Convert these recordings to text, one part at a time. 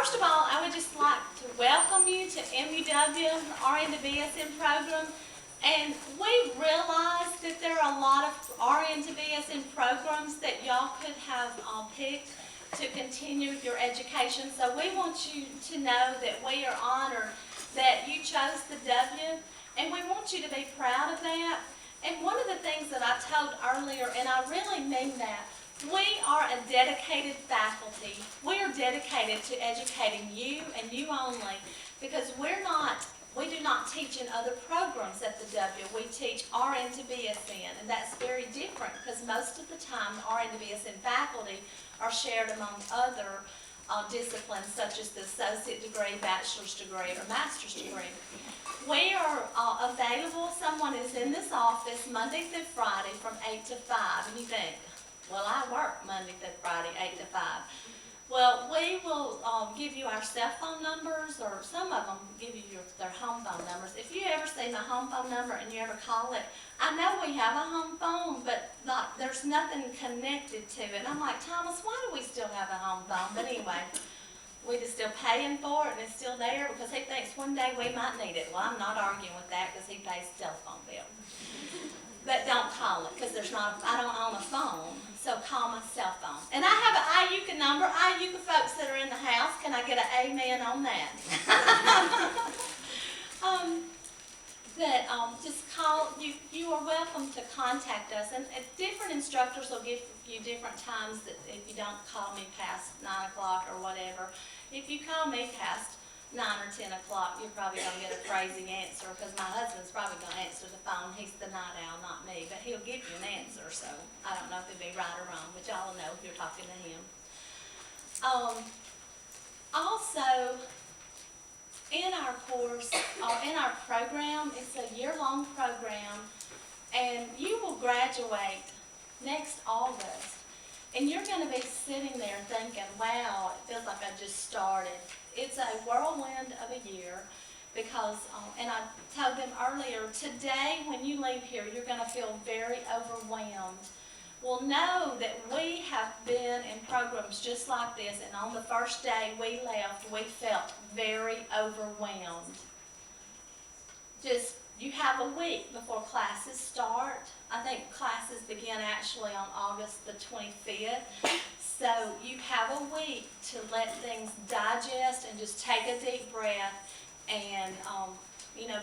first of all, I would just like to welcome you to MUW, RN to BSN program. And we realize that there are a lot of RN to BSN programs that y'all could have picked to continue your education. So we want you to know that we are honored that you chose the W, and we want you to be proud of that. And one of the things that I told earlier, and I really mean that, we are a dedicated faculty. We are dedicated to educating you and you only, because we do not teach in other programs at the W. We teach RN to BSN, and that's very different because most of the time the RN to BSN faculty are shared among other disciplines such as the associate degree, bachelor's degree, or master's degree. We are available. Someone is in this office Monday through Friday from 8 to 5, and you think, well, I work Monday through Friday, 8 to 5. Well, we will give you our cell phone numbers, or some of them give you their home phone numbers. If you ever see my home phone number and you ever call it, I know we have a home phone, but there's nothing connected to it. And I'm like, Thomas, why do we still have a home phone? But anyway, we're just still paying for it, and it's still there because he thinks one day we might need it. Well, I'm not arguing with that because he pays cell phone bill. But don't call it because I don't own a phone. So call my cell phone. And I have an IUCA number. IUCA folks that are in the house, can I get an amen on that? Just call. You are welcome to contact us. And different instructors will give you different times that if you don't call me past 9 o'clock or whatever. If you call me past 9 or 10 o'clock, you're probably going to get a crazy answer because my husband's probably going to answer the phone. He's the night owl, not me, but he'll give you an answer, so I don't know if it'd be right or wrong, but y'all will know if you're talking to him. Also, in our course, or in our program, it's a year-long program, and you will graduate next August, and you're going to be sitting there thinking, wow, it feels like I just started. It's a whirlwind of a year because, and I told them earlier, today when you leave here, you're going to feel very overwhelmed. Well, know that we have been in programs just like this, and on the first day we left, we felt very overwhelmed. You have a week before classes start. I think classes begin actually on August the 25th. So you have a week to let things digest and just take a deep breath and,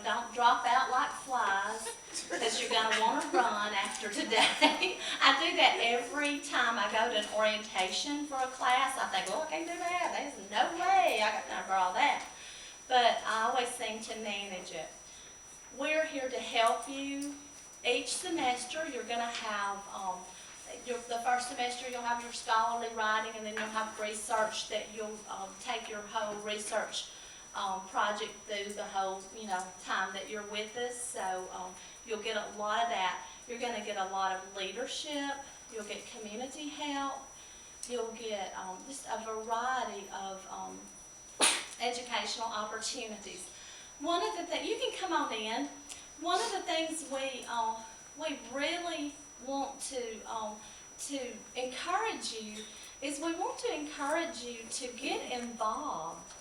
don't drop out like flies because you're going to want to run after today. I do that every time I go to an orientation for a class. I think, well, I can't do that. There's no way I got time for all that. But I always seem to manage it. We're here to help you. Each semester you're going to have, the first semester you'll have your scholarly writing, and then you'll have research that you'll take your whole research project through the whole time that you're with us. So you'll get a lot of that. You're going to get a lot of leadership. You'll get community help. You'll get just a variety of educational opportunities. One of the things, you can come on in. One of the things we really want to encourage you is we want to encourage you to get involved.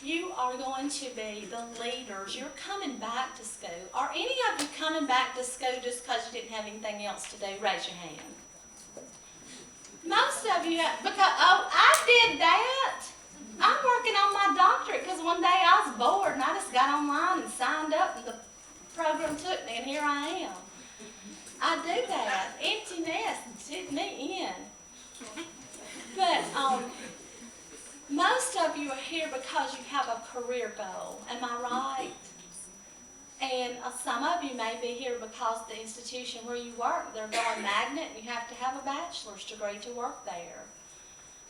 You are going to be the leaders. You're coming back to school. Are any of you coming back to school just because you didn't have anything else to do? Raise your hand. Most of you, I did that. I'm working on my doctorate because one day I was bored and I just got online and signed up and the program took me and here I am. I do that. Empty nest took me in. But most of you are here because you have a career goal. Am I right? And some of you may be here because the institution where you work, they're going magnet and you have to have a bachelor's degree to work there.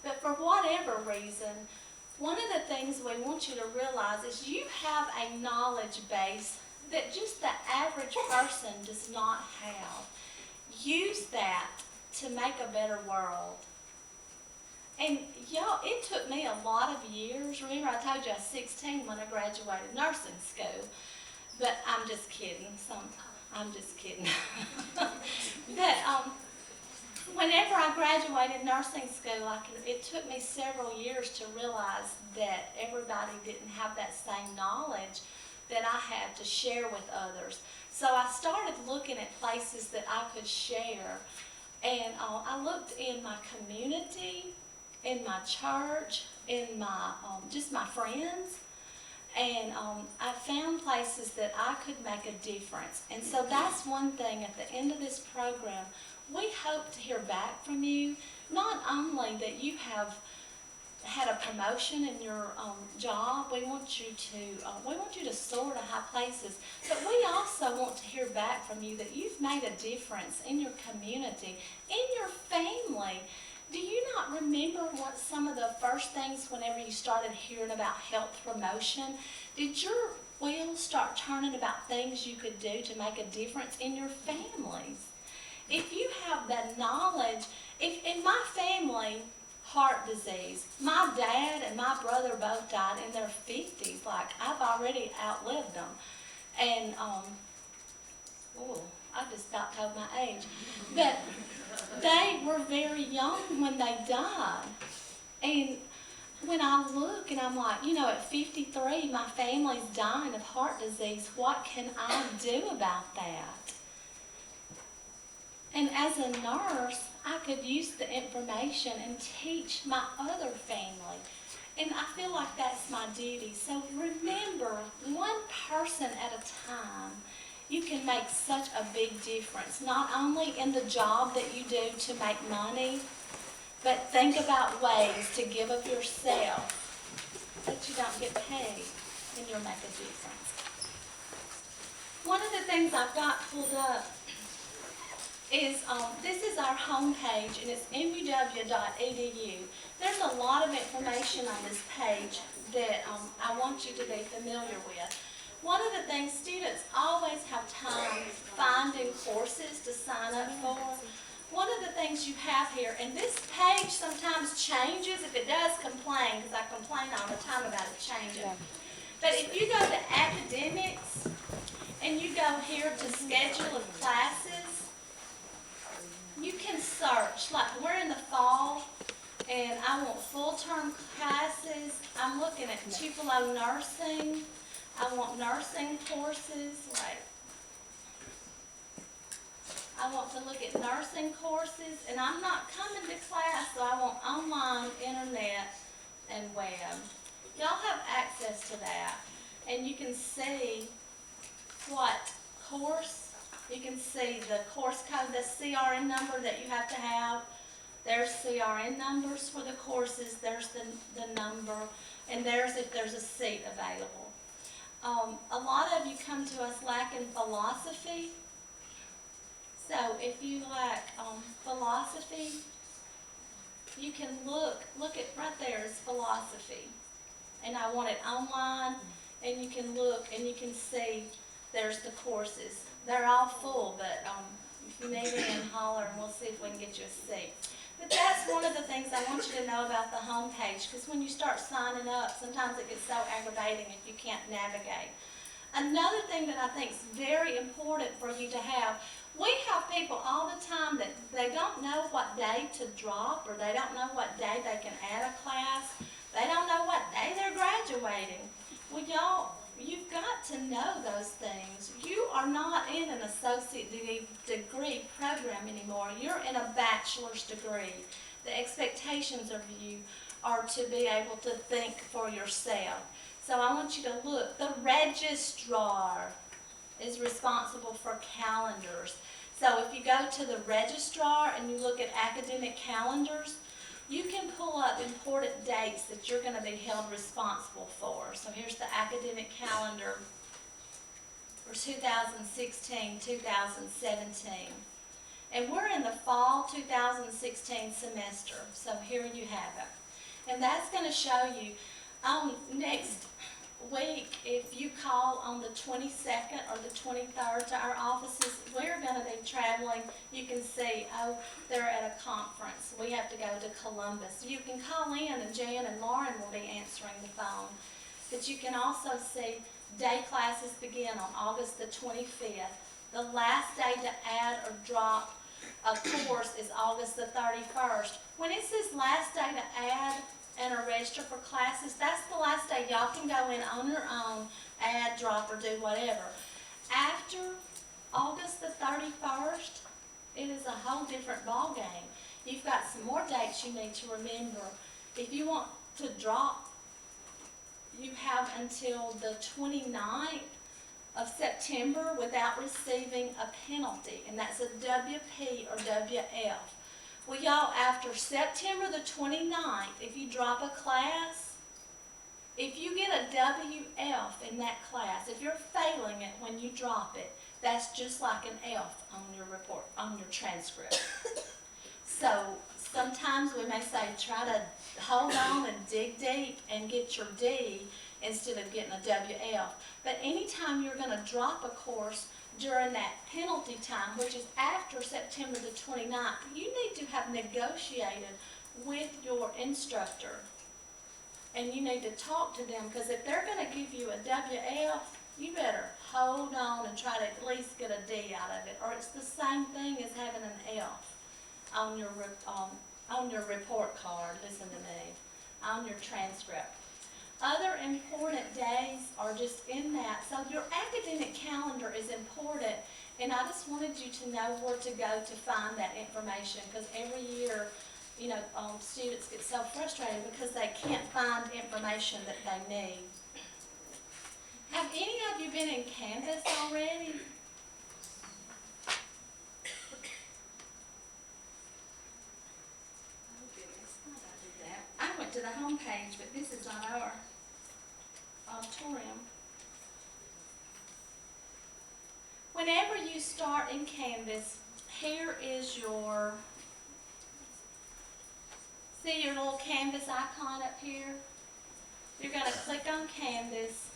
But for whatever reason, one of the things we want you to realize is you have a knowledge base that just the average person does not have. Use that to make a better world. And y'all, it took me a lot of years. Remember I told you I was 16 when I graduated nursing school. But I'm just kidding. I'm just kidding. But Whenever I graduated nursing school, it took me several years to realize that everybody didn't have that same knowledge that I had to share with others. So I started looking at places that I could share, and I looked in my community, in my church, in my just my friends, and I found places that I could make a difference. And so that's one thing at the end of this program. We hope to hear back from you, not only that you have had a promotion in your job. We want you to soar to high places, but we also want to hear back from you that you've made a difference in your community, in your family. Do you not remember what some of the first things whenever you started hearing about health promotion? Did your wheels start turning about things you could do to make a difference in your families? If you have that knowledge, if in my family, heart disease, my dad and my brother both died in their 50s, like I've already outlived them. And, I just about told my age. But they were very young when they died. And when I look and I'm like, at 53, my family's dying of heart disease. What can I do about that? And as a nurse, I could use the information and teach my other family. And I feel like that's my duty. So remember, one person at a time, you can make such a big difference, not only in the job that you do to make money, but think about ways to give of yourself that you don't get paid, and you'll make a difference. One of the things I've got pulled up is this is our homepage, and it's muw.edu. There's a lot of information on this page that I want you to be familiar with. One of the things, students always have time finding courses to sign up for. One of the things you have here, and this page sometimes changes. If it does, complain, because I complain all the time about it changing. But if you go to academics, and you go here to schedule of classes, you can search, like we're in the fall, and I want full-term classes. I'm looking at Tupelo nursing. I want nursing courses, right? I want to look at nursing courses, and I'm not coming to class, so I want online, internet, and web. Y'all have access to that, and you can see what course. You can see the course code, the CRN number that you have to have. There's CRN numbers for the courses. There's the number, and there's if there's a seat available. A lot of you come to us lacking philosophy. So if you lack philosophy, you can look at right there is philosophy. And I want it online, and you can look and you can see there's the courses. They're all full, but if you need me, holler, and we'll see if we can get you a seat. But that's one of the things I want you to know about the homepage, because when you start signing up, sometimes it gets so aggravating if you can't navigate. Another thing that I think is very important for you to have, we have people all the time that they don't know what day to drop, or they don't know what day they can add a class. They don't know what day they're graduating. Well, y'all, you've got to know those things. You are not in an associate degree program anymore. You're in a bachelor's degree. The expectations of you are to be able to think for yourself. So I want you to look. The registrar is responsible for calendars. So if you go to the registrar and you look at academic calendars, you can pull up important dates that you're going to be held responsible for. So here's the academic calendar for 2016, 2017. And we're in the fall 2016 semester. So here you have it. And that's going to show you next week, if you call on the 22nd or the 23rd to our offices, we're going to be traveling. You can see, they're at a conference. We have to go to Columbus. You can call in, and Jan and Lauren will be answering the phone. But you can also see day classes begin on August the 25th. The last day to add or drop a course is August the 31st. When it says last day to add and or register for classes, that's the last day y'all can go in on your own, add, drop, or do whatever. After August the 31st, it is a whole different ball game. You've got some more dates you need to remember. If you want to drop, you have until the 29th of September without receiving a penalty, and that's a WP or WF. Well, y'all, after September the 29th, if you drop a class, if you get a WF in that class, if you're failing it when you drop it, that's just like an F on your report, on your transcript. So sometimes we may say try to hold on and dig deep and get your D instead of getting a WF. But anytime you're going to drop a course during that penalty time, which is after September the 29th, you need to have negotiated with your instructor. And you need to talk to them, because if they're going to give you a WF, you better hold on and try to at least get a D out of it, or it's the same thing as having an F on your report card. Listen to me, on your transcript. Other important days are just in that. So your academic calendar is important, and I just wanted you to know where to go to find that information, because every year, you know, students get so frustrated because they can't find information that they need. Have any of you been in Canvas already? Oh goodness, why did I do that? I went to the home page, but this is not our auditorium. Whenever you start in Canvas, here is your, see your little Canvas icon up here? You're going to click on Canvas,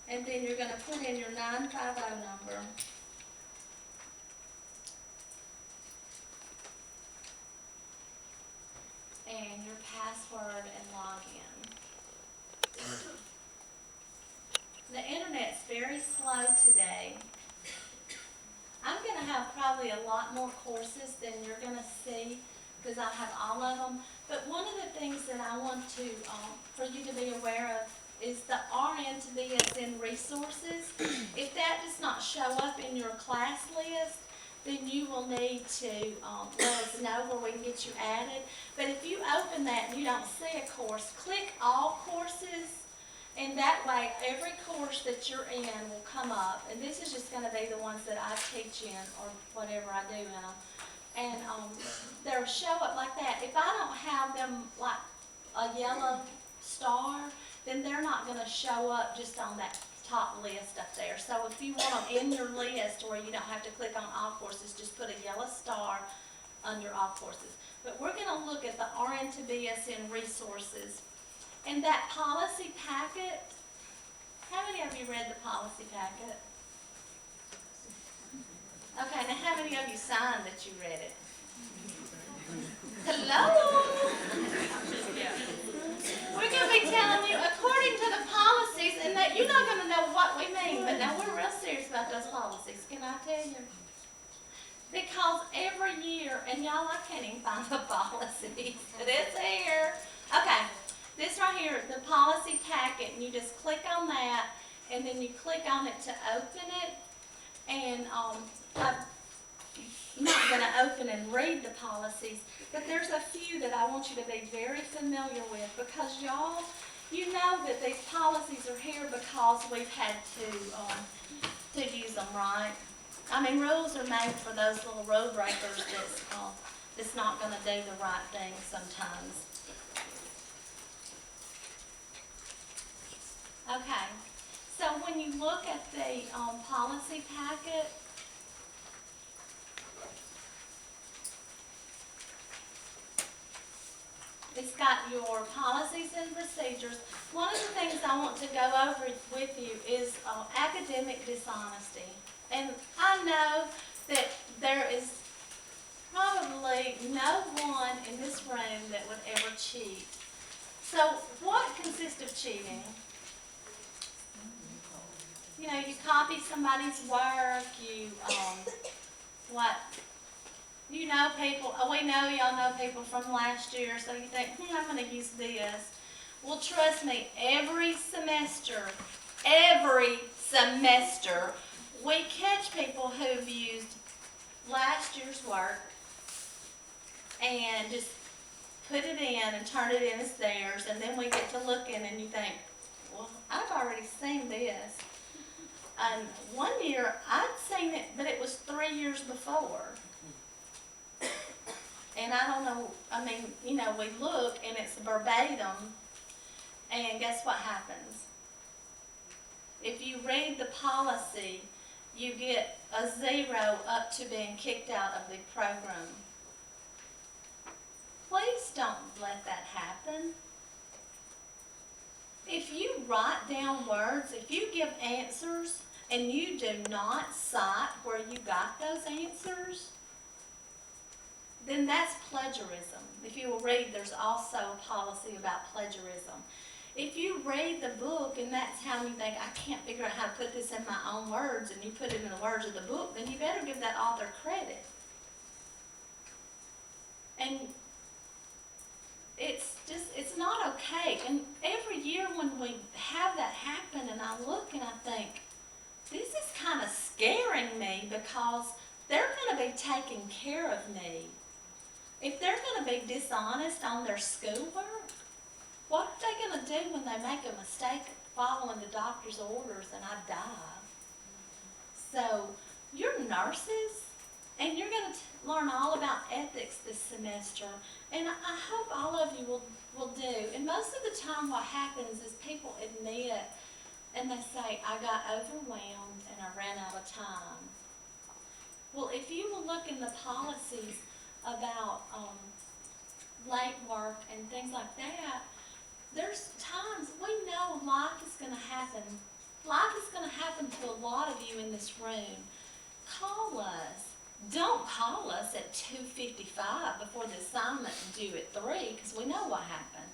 and then you're going to put in your 950 number. And your password and login. The internet's very slow today. I'm going to have probably a lot more courses than you're going to see, because I have all of them. But one of the things that I want to, for you to be aware of, is the RN to BSN resources. If that does not show up in your class list, then you will need to let us know where we can get you added. But if you open that and you don't see a course, click all courses, and that way every course that you're in will come up. And this is just going to be the ones that I teach in, or whatever I do in them. And they'll show up like that. If I don't have them like a yellow star, then they're not going to show up just on that top list up there. So if you want them in your list where you don't have to click on all courses, just put a yellow star under all courses. But we're going to look at the RN to BSN resources. And that policy packet, how many of you read the policy packet? Okay, now how many of you signed that you read it? Hello? We're going to be telling you according to the policies, and that you're not going to know what we mean, but now we're real serious about those policies, can I tell you? Because every year, and y'all, I can't even find the policies, but it's here. Okay, this right here, the policy packet, and you just click on that, and then you click on it to open it, and I'm not going to open and read the policies, but there's a few that I want you to be very familiar with, because y'all, you know that these policies are here because we've had to use them, right? I mean, rules are made for those little road breakers that's not going to do the right thing sometimes. Okay, so when you look at the policy packet, it's got your policies and procedures. One of the things I want to go over with you is academic dishonesty. And I know that there is probably no one in this room that would ever cheat. So what consists of cheating? You know, you copy somebody's work, you, what, you know people, we know y'all know people from last year, so you think, I'm gonna use this. Well, trust me, every semester, we catch people who've used last year's work and just put it in and turn it in as theirs, and then we get to looking and you think, well, I've already seen this. One year, I'd seen it, but it was 3 years before. And I don't know, I mean, you know, we look and it's verbatim, and guess what happens? If you read the policy, you get a 0 up to being kicked out of the program. Please don't let that happen. If you write down words, if you give answers and you do not cite where you got those answers, then that's plagiarism. If you will read, there's also a policy about plagiarism. If you read the book and that's how you think, I can't figure out how to put this in my own words, and you put it in the words of the book, then you better give that author credit. And it's not okay. And every year when we have that happen and I look and I think, this is kind of scaring me because they're going to be taking care of me. If they're going to be dishonest on their schoolwork, what are they going to do when they make a mistake following the doctor's orders and I die? So you're nurses and you're going to learn all about ethics this semester, and I hope all of you will do. And most of the time what happens is people admit and they say, I got overwhelmed and I ran out of time. Well, if you will look in the policies about late work and things like that, there's times we know life is going to happen. Life is going to happen to a lot of you in this room. Call us. Don't call us at 2:55 before the assignment due at 3, because we know what happened.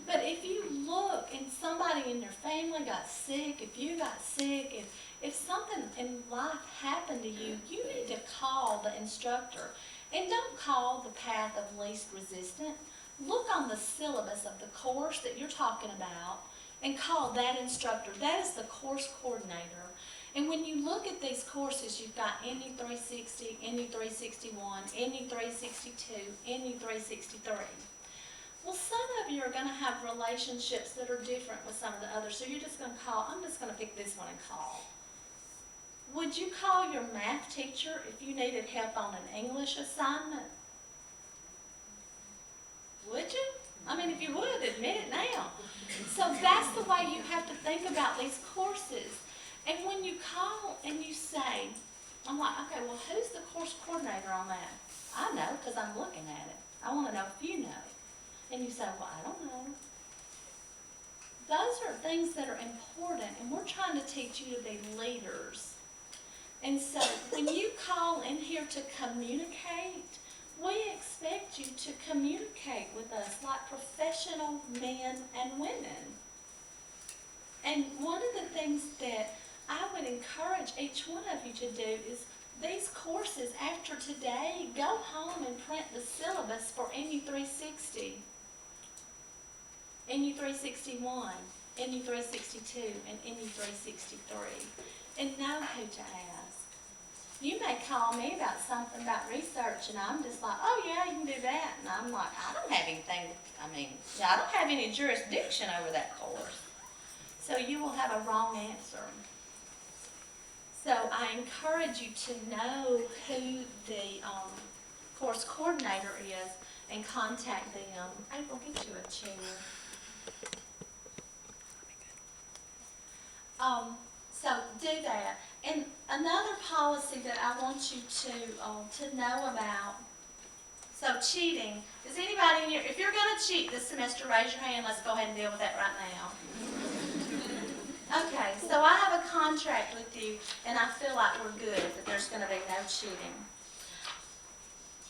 But if you look and somebody in your family got sick, if you got sick, if something in life happened to you, you need to call the instructor. And don't call the path of least resistance. Look on the syllabus of the course that you're talking about and call that instructor. That is the course coordinator. And when you look at these courses, you've got NU 360, NU 361, NU 362, NU 363. Well, some of you are going to have relationships that are different with some of the others, so you're just going to call. I'm just going to pick this one and call. Would you call your math teacher if you needed help on an English assignment? Would you? I mean, if you would, admit it now. So that's the way you have to think about these courses. And when you call and you say, I'm like, okay, well, who's the course coordinator on that? I know because I'm looking at it. I want to know if you know. And you say, well, I don't know. Those are things that are important, and we're trying to teach you to be leaders. And so when you call in here to communicate, we expect you to communicate with us like professional men and women. And one of the things that I would encourage each one of you to do is these courses after today, go home and print the syllabus for NU 360, NU 361, NU 362, and NU 363, and know who to ask. You may call me about something about research, and I'm just like, oh yeah, you can do that. And I'm like, I don't have anything, I don't have any jurisdiction over that course. So you will have a wrong answer. So I encourage you to know who the course coordinator is and contact them. April, get you a chair. So do that. And another policy that I want you to know about, so cheating. Is anybody in here, if you're going to cheat this semester, raise your hand. Let's go ahead and deal with that right now. Okay, so I have a contract with you, and I feel like we're good, that there's going to be no cheating.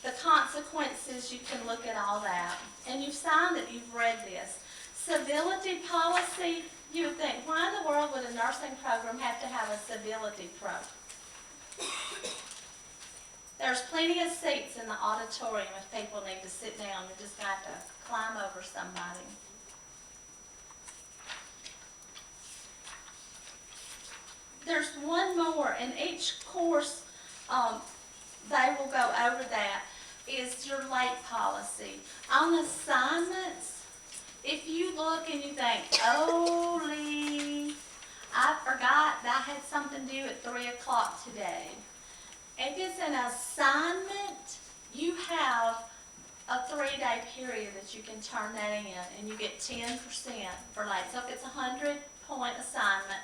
The consequences, you can look at all that. And you've signed it, you've read this. Civility policy, You would think, why in the world would a nursing program have to have a civility program? There's plenty of seats in the auditorium if people need to sit down. You just have to climb over somebody. There's one more, and each course they will go over that, is your late policy. On assignments, if you look and you think, oh, Lee, I forgot that I had something due at 3 o'clock today. If it's an assignment, you have a 3-day period that you can turn that in, and you get 10% for late. So if it's a 100-point assignment,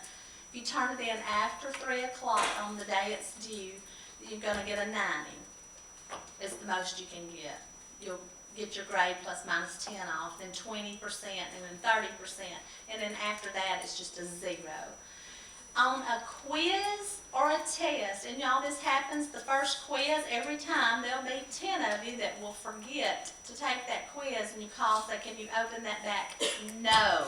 if you turn it in after 3 o'clock on the day it's due, you're going to get a 90. It's the most you can get. You'll get your grade plus minus 10 off, then 20%, and then 30%, and then after that it's just a 0. On a quiz or a test, and y'all, this happens the first quiz every time, there'll be 10 of you that will forget to take that quiz, and you call and say, can you open that back? No.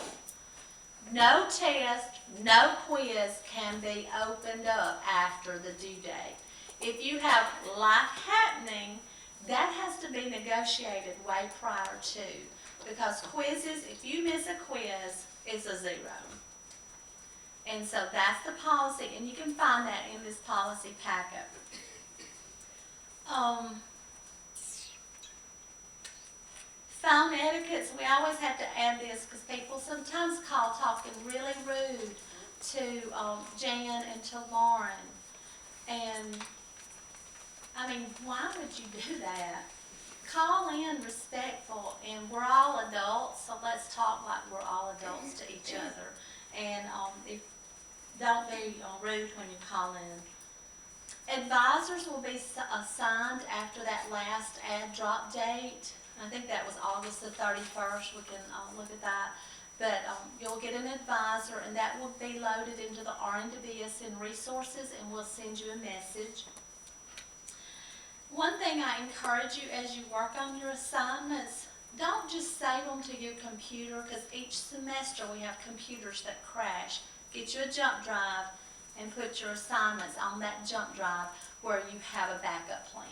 No test, no quiz can be opened up after the due date. If you have life happening, that has to be negotiated way prior to, because quizzes, if you miss a quiz, it's a 0. And so that's the policy, and you can find that in this policy packet. Phone etiquettes, we always have to add this because people sometimes call talking really rude to Jan and to Lauren. And, I mean, why would you do that? Call in respectful, and we're all adults, so let's talk like we're all adults to each other. And don't be rude when you call in. Advisors will be assigned after that last ad drop date. I think that was August the 31st. We can look at that. But you'll get an advisor, and that will be loaded into the RN to BSN resources, and we'll send you a message. One thing I encourage you as you work on your assignments, don't just save them to your computer, because each semester we have computers that crash. Get you a jump drive and put your assignments on that jump drive where you have a backup plan.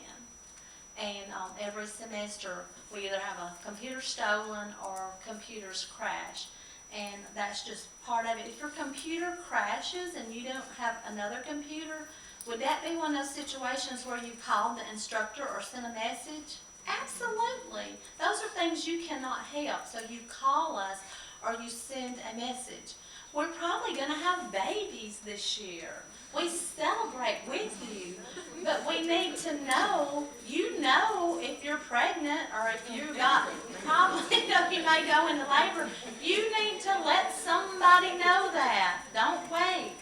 And every semester we either have a computer stolen or computers crash. And that's just part of it. If your computer crashes and you don't have another computer, would that be one of those situations where you called the instructor or sent a message? Absolutely. Those are things you cannot help. So you call us or you send a message. We're probably going to have babies this year. We celebrate with you, but we need to know, you know, if you're pregnant or if you got, probably you may go into labor, you need to let somebody know that. Don't wait.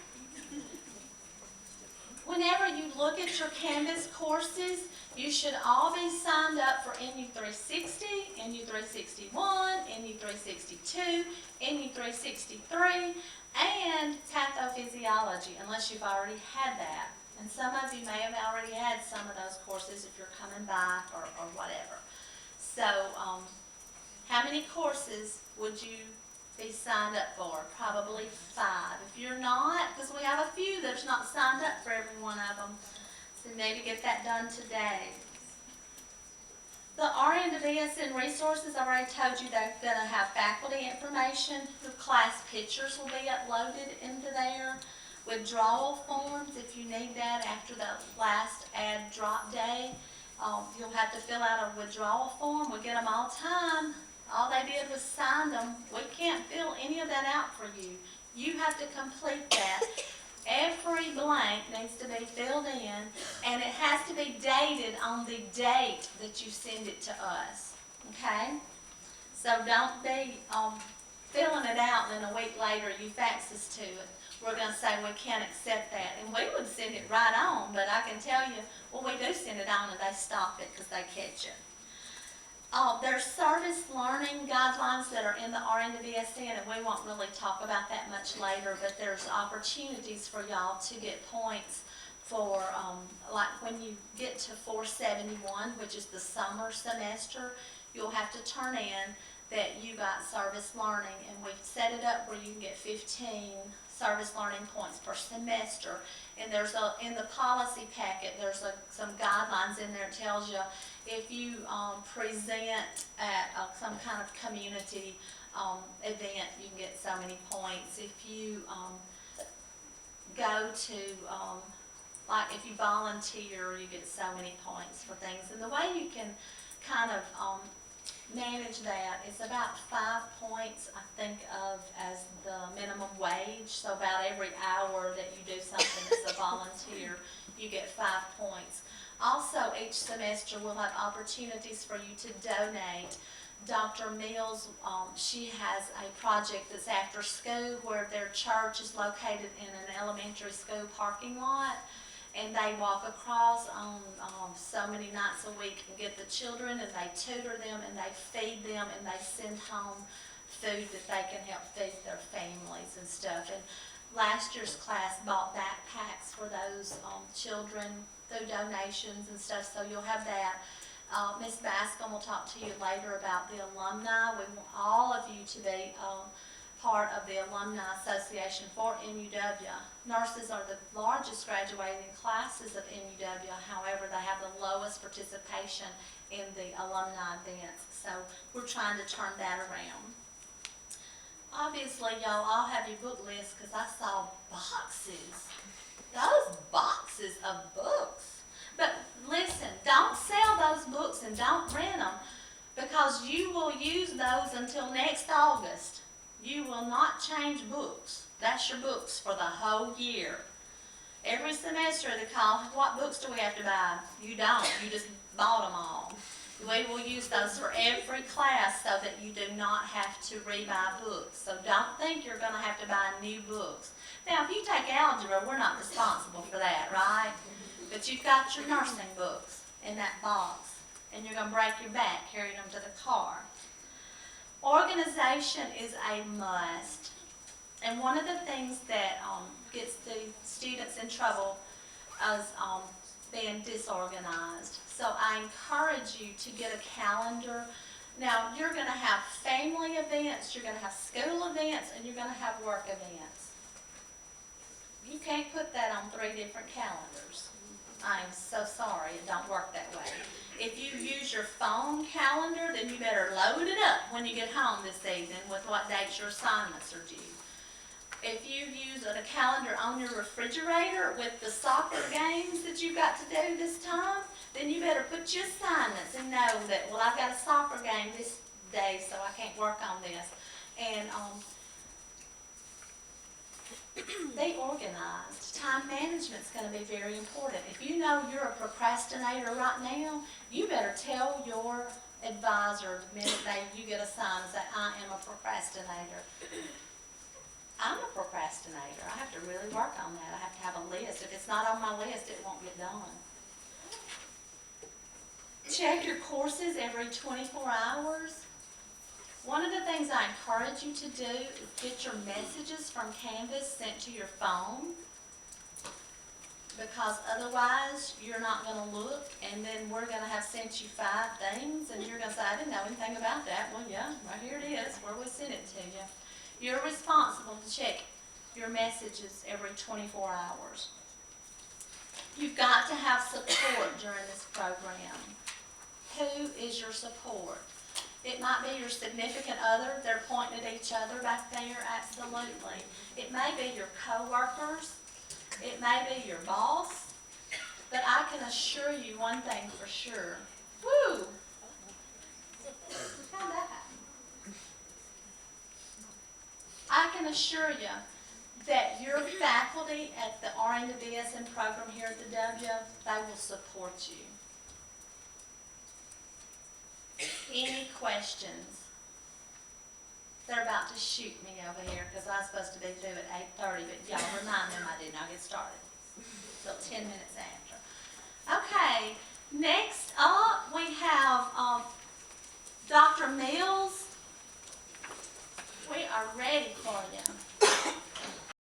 Whenever you look at your Canvas courses, you should all be signed up for NU 360, NU 361, NU 362, NU 363, and pathophysiology, unless you've already had that. And some of you may have already had some of those courses if you're coming back or whatever. So, how many courses would you be signed up for? Probably 5. If you're not, because we have a few that's not signed up for every one of them, so you need to get that done today. The RN to BSN resources, I already told you they're going to have faculty information. The class pictures will be uploaded into there. Withdrawal forms, if you need that after the last ad drop day, you'll have to fill out a withdrawal form. We get them all the time. All they did was sign them. We can't fill any of that out for you. You have to complete that. Every blank needs to be filled in, and it has to be dated on the date that you send it to us, okay? So don't be filling it out and then a week later you fax us to it. We're going to say we can't accept that, and we would send it right on, but I can tell you, well, we do send it on and they stop it because they catch it. There's service learning guidelines that are in the RN to BSN, and we won't really talk about that much later, but there's opportunities for y'all to get points for, like when you get to 471, which is the summer semester, you'll have to turn in that you got service learning, and we've set it up where you can get 15 service learning points per semester. And there's in the policy packet, there's some guidelines in there. It tells you if you present at some kind of community event, you can get so many points. If you go to, like if you volunteer, you get so many points for things. And the way you can kind of manage that, it's about 5 points, I think of as the minimum wage. So about every hour that you do something as a volunteer, you get 5 points. Also, each semester we'll have opportunities for you to donate. Dr. Mills, she has a project that's after school where their church is located in an elementary school parking lot. And they walk across on so many nights a week and get the children, and they tutor them, and they feed them, and they send home food that they can help feed their families and stuff. And last year's class bought backpacks for those children through donations and stuff, so you'll have that. Ms. Bascom will talk to you later about the alumni. We want all of you to be part of the Alumni Association for MUW. Nurses are the largest graduating classes of MUW, however, they have the lowest participation in the alumni events, so we're trying to turn that around. Obviously, y'all all have your book list because I saw boxes, those boxes of books. But listen, don't sell those books and don't rent them, because you will use those until next August. You will not change books. That's your books for the whole year. Every semester they call, what books do we have to buy? You don't. You just bought them all. We will use those for every class so that you do not have to rebuy books. So don't think you're going to have to buy new books. Now, if you take algebra, we're not responsible for that, right? But you've got your nursing books in that box, and you're going to break your back carrying them to the car. Organization is a must, and one of the things that gets the students in trouble is being disorganized. So I encourage you to get a calendar. Now, you're going to have family events, you're going to have school events, and you're going to have work events. You can't put that on 3 different calendars. I'm so sorry, it don't work that way. If you use your phone calendar, then you better load it up when you get home this evening with what dates your assignments are due. If you use a calendar on your refrigerator with the soccer games that you've got to do this time, then you better put your assignments and know that, well, I've got a soccer game this day, so I can't work on this. And be organized. Time management's going to be very important. If you know you're a procrastinator right now, you better tell your advisor the minute you get assigned and say, I am a procrastinator. I'm a procrastinator. I have to really work on that. I have to have a list. If it's not on my list, it won't get done. Check your courses every 24 hours. One of the things I encourage you to do is get your messages from Canvas sent to your phone, because otherwise you're not going to look, and then we're going to have sent you 5 things, and you're going to say, I didn't know anything about that. Well, yeah, right here it is, where we sent it to you. You're responsible to check your messages every 24 hours. You've got to have support during this program. Who is your support? It might be your significant other. They're pointing at each other back there, absolutely. It may be your co-workers. It may be your boss. But I can assure you one thing for sure. Woo! How'd that happen? I can assure you that your faculty at the RN to BSN program here at the W, they will support you. Any questions? They're about to shoot me over here because I was supposed to be through at 8:30, but y'all remind them I did not get started until 10 minutes after. Okay, next up we have Dr. Mills. We are ready for you.